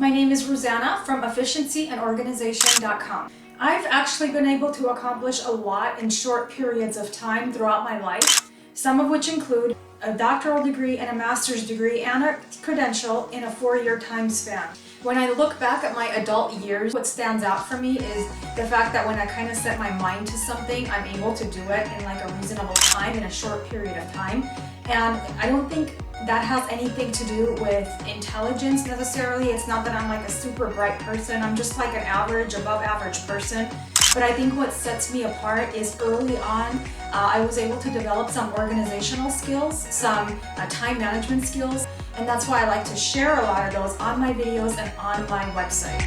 My name is Ruzanna from efficiencyandorganization.com. I've actually been able to accomplish a lot in short periods of time throughout my life, some of which include a doctoral degree and a master's degree and a credential in a 4-year time span. When I look back at my adult years, what stands out for me is the fact that when I kind of set my mind to something, I'm able to do it in like a reasonable time, in a short period of time. And I don't think that has anything to do with intelligence necessarily. It's not that I'm like a super bright person. I'm just like an average, above average person. But I think what sets me apart is early on, I was able to develop some organizational skills, some time management skills, and that's why I like to share a lot of those on my videos and on my website.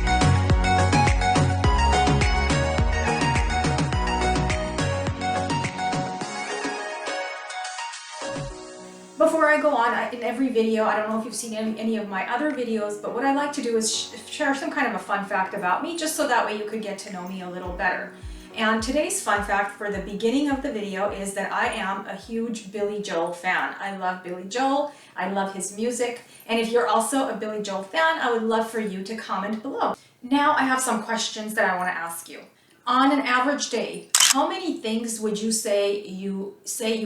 Before I go on, in every video, I don't know if you've seen any of my other videos, but what I like to do is share some kind of a fun fact about me, just so that way you could get to know me a little better. And today's fun fact for the beginning of the video is that I am a huge Billy Joel fan. I love Billy Joel, I love his music, and if you're also a Billy Joel fan, I would love for you to comment below. Now I have some questions that I want to ask you. On an average day, how many things would you say you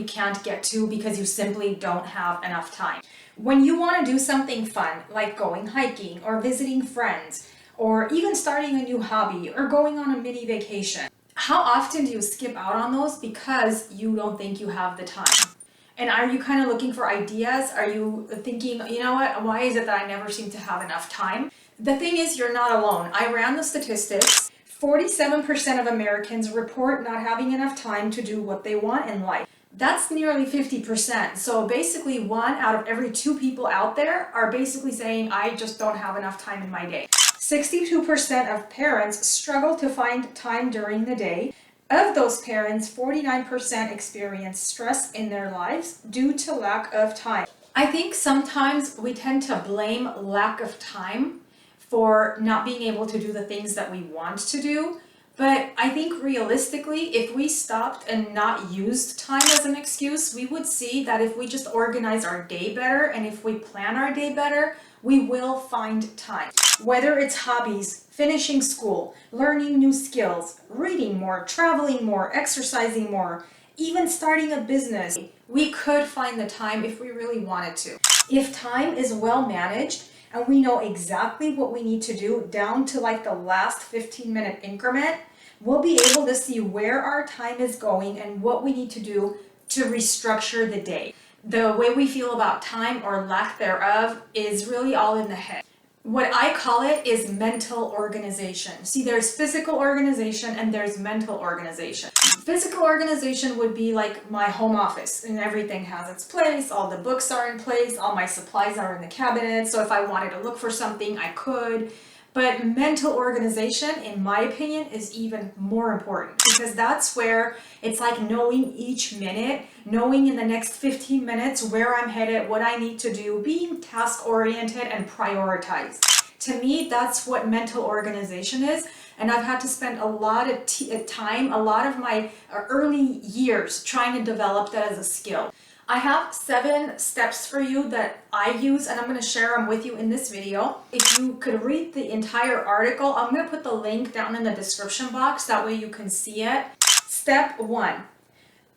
can't get to because you simply don't have enough time? When you want to do something fun, like going hiking or visiting friends, or even starting a new hobby or going on a mini vacation, how often do you skip out on those because you don't think you have the time? And are you kind of looking for ideas? Are you thinking, you know what, why is it that I never seem to have enough time? The thing is, you're not alone. I ran the statistics. 47% of Americans report not having enough time to do what they want in life. That's nearly 50%. So basically 1 out of every 2 people out there are basically saying, I just don't have enough time in my day. 62% of parents struggle to find time during the day. Of those parents, 49% experience stress in their lives due to lack of time. I think sometimes we tend to blame lack of time for not being able to do the things that we want to do. But I think realistically, if we stopped and not used time as an excuse, we would see that if we just organize our day better and if we plan our day better, we will find time. Whether it's hobbies, finishing school, learning new skills, reading more, traveling more, exercising more, even starting a business, we could find the time if we really wanted to. If time is well managed and we know exactly what we need to do down to like the last 15-minute increment, we'll be able to see where our time is going and what we need to do to restructure the day. The way we feel about time or lack thereof is really all in the head. What I call it is mental organization. See, there's physical organization and there's mental organization. Physical organization would be like my home office, and everything has its place, all the books are in place, all my supplies are in the cabinet, so if I wanted to look for something, I could. But mental organization, in my opinion, is even more important because that's where it's like knowing each minute, knowing in the next 15 minutes where I'm headed, what I need to do, being task-oriented and prioritized. To me, that's what mental organization is. And I've had to spend a lot of time, a lot of my early years trying to develop that as a skill. I have 7 steps for you that I use, and I'm going to share them with you in this video. If you could read the entire article, I'm going to put the link down in the description box. That way you can see it. Step 1.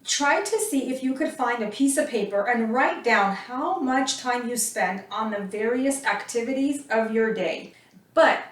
Try to see if you could find a piece of paper and write down how much time you spend on the various activities of your day. But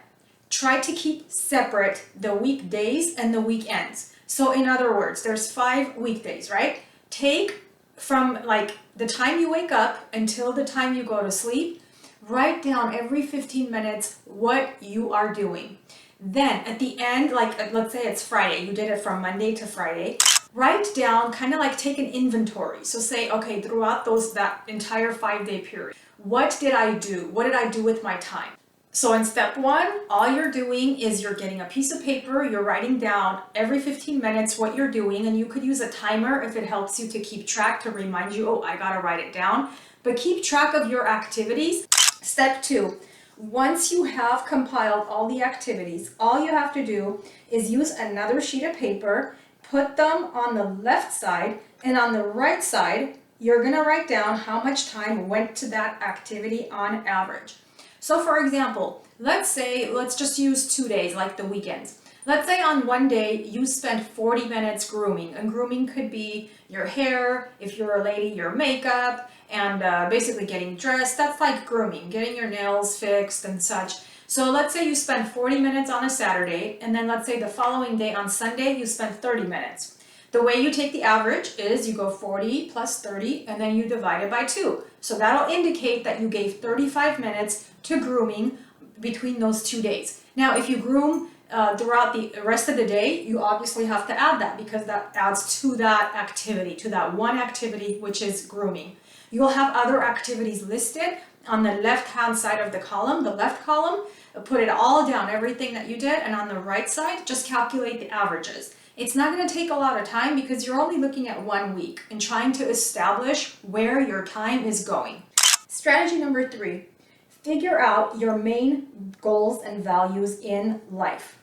try to keep separate the weekdays and the weekends. So in other words, there's 5 weekdays, right? Take from like the time you wake up until the time you go to sleep, write down every 15 minutes what you are doing. Then at the end, like let's say it's Friday, you did it from Monday to Friday, write down, kind of like take an inventory. So say, okay, throughout that entire 5-day period, what did I do? What did I do with my time? So in step 1, all you're doing is you're getting a piece of paper, you're writing down every 15 minutes what you're doing, and you could use a timer if it helps you to keep track, to remind you, oh, I gotta write it down. But keep track of your activities. Step 2, once you have compiled all the activities, all you have to do is use another sheet of paper, put them on the left side, and on the right side, you're gonna write down how much time went to that activity on average. So for example, let's just use 2 days, like the weekends. Let's say on one day you spend 40 minutes grooming, and grooming could be your hair, if you're a lady, your makeup, and basically getting dressed. That's like grooming, getting your nails fixed and such. So let's say you spend 40 minutes on a Saturday, and then let's say the following day on Sunday you spend 30 minutes. The way you take the average is you go 40 plus 30, and then you divide it by 2. So that'll indicate that you gave 35 minutes to grooming between those 2 days. Now, if you groom throughout the rest of the day, you obviously have to add that, because that adds to that activity, to that one activity, which is grooming. You'll have other activities listed on the left-hand side of the column, the left column. Put it all down, everything that you did, and on the right side, just calculate the averages. It's not going to take a lot of time because you're only looking at 1 week and trying to establish where your time is going. Strategy number 3, figure out your main goals and values in life.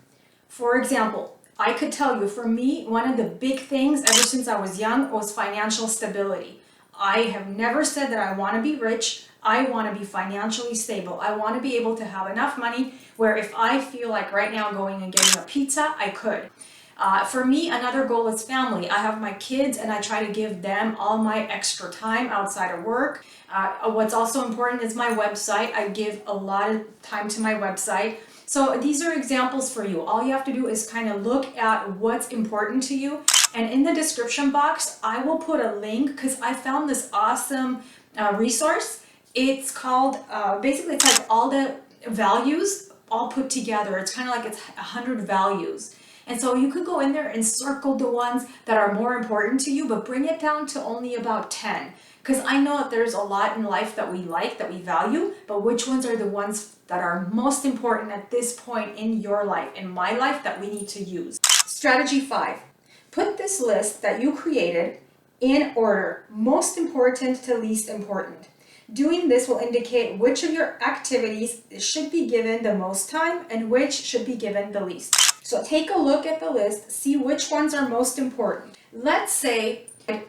For example, I could tell you, for me, one of the big things ever since I was young was financial stability. I have never said that I want to be rich. I want to be financially stable. I want to be able to have enough money where if I feel like right now going and getting a pizza, I could. For me, another goal is family. I have my kids and I try to give them all my extra time outside of work. What's also important is my website. I give a lot of time to my website. So these are examples for you. All you have to do is kind of look at what's important to you. And in the description box, I will put a link because I found this awesome resource. It's called, basically it's like all the values all put together. It's kind of like it's 100 values. And so you could go in there and circle the ones that are more important to you, but bring it down to only about 10. Because I know that there's a lot in life that we like, that we value, but which ones are the ones that are most important at this point in your life, in my life, that we need to use. Strategy 5, put this list that you created in order, most important to least important. Doing this will indicate which of your activities should be given the most time and which should be given the least. So take a look at the list, see which ones are most important. Let's say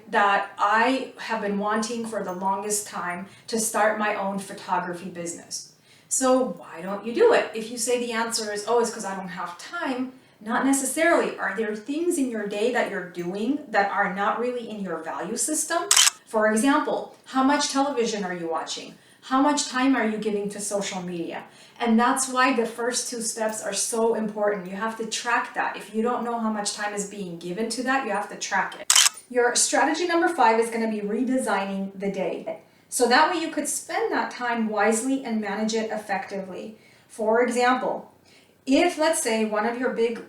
that I have been wanting for the longest time to start my own photography business. So why don't you do it? If you say the answer is, oh, it's because I don't have time, not necessarily. Are there things in your day that you're doing that are not really in your value system? For example, how much television are you watching? How much time are you giving to social media? And that's why the first 2 steps are so important. You have to track that. If you don't know how much time is being given to that, you have to track it. Your strategy number 5 is going to be redesigning the day. So that way you could spend that time wisely and manage it effectively. For example, if let's say one of your big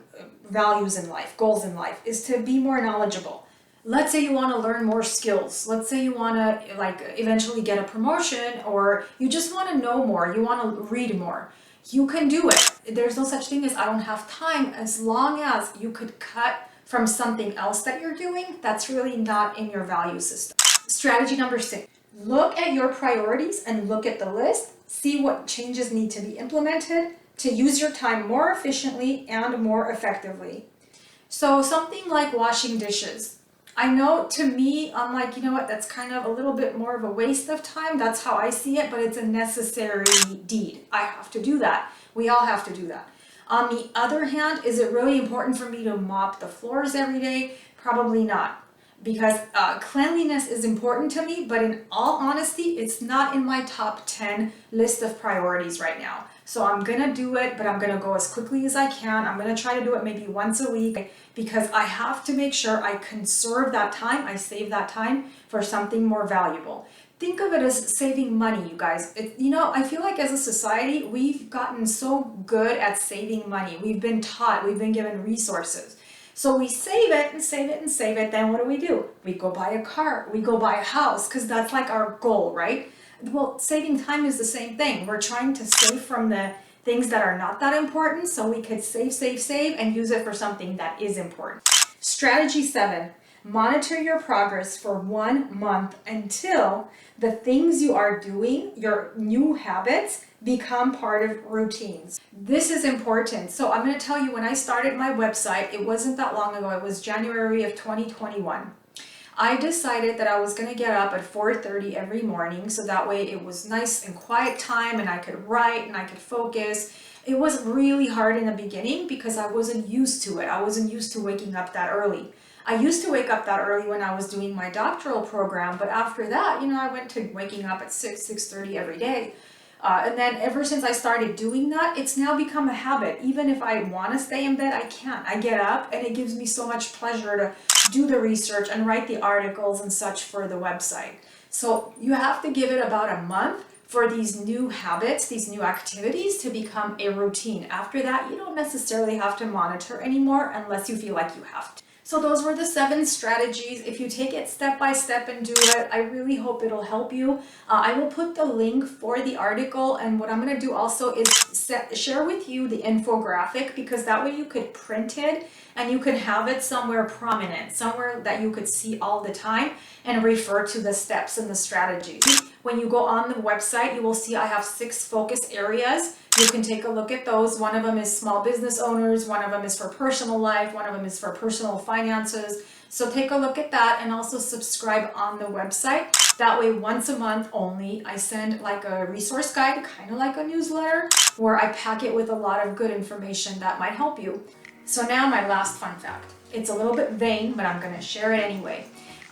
values in life, goals in life, is to be more knowledgeable. Let's say you want to learn more skills. Let's say you want to eventually get a promotion, or you just want to know more. You want to read more. You can do it. There's no such thing as I don't have time, as long as you could cut from something else that you're doing that's really not in your value system. Strategy number 6, look at your priorities and look at the list. See what changes need to be implemented to use your time more efficiently and more effectively. So something like washing dishes. I know, to me, I'm like, you know what, that's kind of a little bit more of a waste of time. That's how I see it, but it's a necessary deed. I have to do that. We all have to do that. On the other hand, is it really important for me to mop the floors every day? Probably not, because cleanliness is important to me, but in all honesty, it's not in my top 10 list of priorities right now. So I'm gonna do it, but I'm gonna go as quickly as I can. I'm gonna try to do it maybe once a week, because I have to make sure I conserve that time, I save that time for something more valuable. Think of it as saving money, you guys. I feel like as a society, we've gotten so good at saving money. We've been taught, we've been given resources. So we save it and save it and save it. Then what do? We go buy a car, we go buy a house, because that's like our goal, right? Well, saving time is the same thing. We're trying to save from the things that are not that important, so we could save, and use it for something that is important. Strategy 7, monitor your progress for 1 month until the things you are doing, your new habits, become part of routines. This is important. So I'm going to tell you, when I started my website, it wasn't that long ago. It was January of 2021. I decided that I was going to get up at 4:30 every morning, so that way it was nice and quiet time and I could write and I could focus. It was really hard in the beginning because I wasn't used to it. I wasn't used to waking up that early. I used to wake up that early when I was doing my doctoral program, but after that, I went to waking up at 6:30 every day. And then ever since I started doing that, it's now become a habit. Even if I want to stay in bed, I can't. I get up and it gives me so much pleasure to do the research and write the articles and such for the website. So you have to give it about a month for these new habits, these new activities to become a routine. After that, you don't necessarily have to monitor anymore unless you feel like you have to. So those were the 7 strategies. If you take it step by step and do it, I really hope it'll help you. I will put the link for the article, and what I'm going to do also is share with you the infographic, because that way you could print it and you could have it somewhere prominent, somewhere that you could see all the time and refer to the steps and the strategies. When you go on the website, you will see I have 6 focus areas. You can take a look at those. One of them is small business owners, one of them is for personal life, one of them is for personal finances. So take a look at that and also subscribe on the website. That way, once a month only, I send like a resource guide, kind of like a newsletter, where I pack it with a lot of good information that might help you. So now my last fun fact. It's a little bit vain, but I'm going to share it anyway.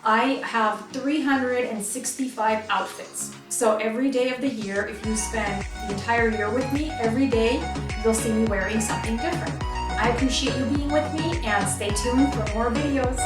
I have 365 outfits. So every day of the year, if you spend the entire year with me, every day you'll see me wearing something different. I appreciate you being with me, and stay tuned for more videos.